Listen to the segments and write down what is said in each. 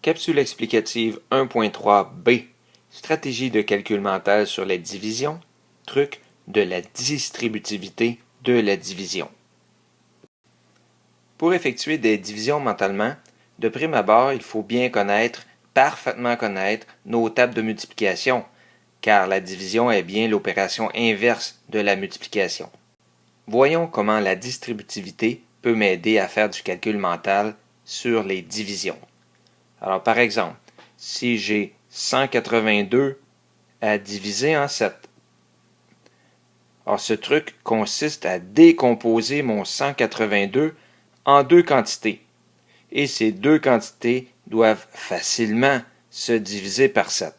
Capsule explicative 1.3b. Stratégie de calcul mental sur la division. Truc de la distributivité de la division. Pour effectuer des divisions mentalement, de prime abord, il faut bien parfaitement connaître nos tables de multiplication, car la division est bien l'opération inverse de la multiplication. Voyons comment la distributivité peut m'aider à faire du calcul mental sur les divisions. Alors, par exemple, si j'ai 182 à diviser en 7, alors ce truc consiste à décomposer mon 182 en deux quantités. Et ces deux quantités doivent facilement se diviser par 7.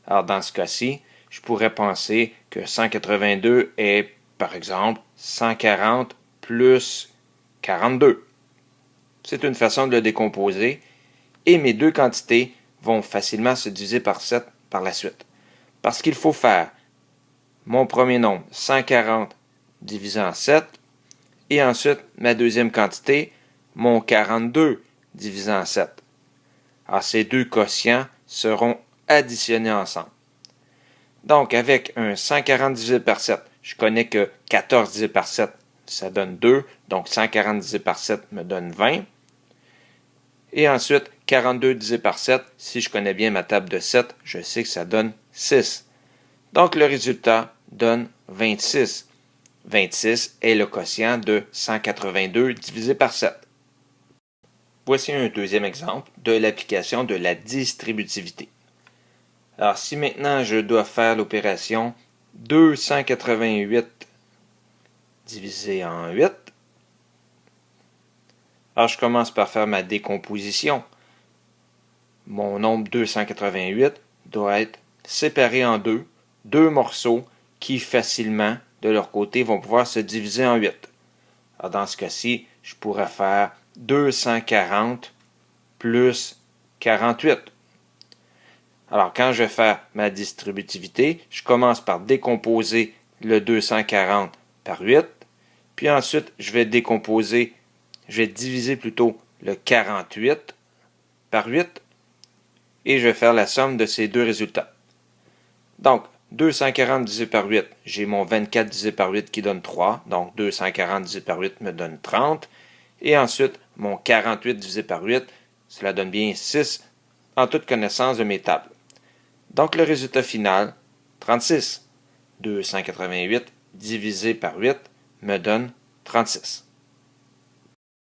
Alors, dans ce cas-ci, je pourrais penser que 182 est, par exemple, 140 plus 42. C'est une façon de le décomposer. Et mes deux quantités vont facilement se diviser par 7 par la suite. Parce qu'il faut faire mon premier nombre, 140 divisé en 7, et ensuite ma deuxième quantité, mon 42 divisé en 7. Alors ces deux quotients seront additionnés ensemble. Donc avec un 140 divisé par 7, je connais que 14 divisé par 7, ça donne 2, donc 140 divisé par 7 me donne 20. Et ensuite, 42 divisé par 7, si je connais bien ma table de 7, je sais que ça donne 6. Donc le résultat donne 26. 26 est le quotient de 182 divisé par 7. Voici un deuxième exemple de l'application de la distributivité. Alors si maintenant je dois faire l'opération 288 divisé en 8, alors je commence par faire ma décomposition. Mon nombre 288 doit être séparé en deux morceaux qui facilement, de leur côté, vont pouvoir se diviser en 8. Alors dans ce cas-ci, je pourrais faire 240 plus 48. Alors quand je vais faire ma distributivité, je commence par décomposer le 240 par 8, puis ensuite je vais diviser plutôt le 48 par 8, et je vais faire la somme de ces deux résultats. Donc, 240 divisé par 8, j'ai mon 24 divisé par 8 qui donne 3, donc 240 divisé par 8 me donne 30, et ensuite, mon 48 divisé par 8, cela donne bien 6 en toute connaissance de mes tables. Donc, le résultat final, 36. 288 divisé par 8 me donne 36.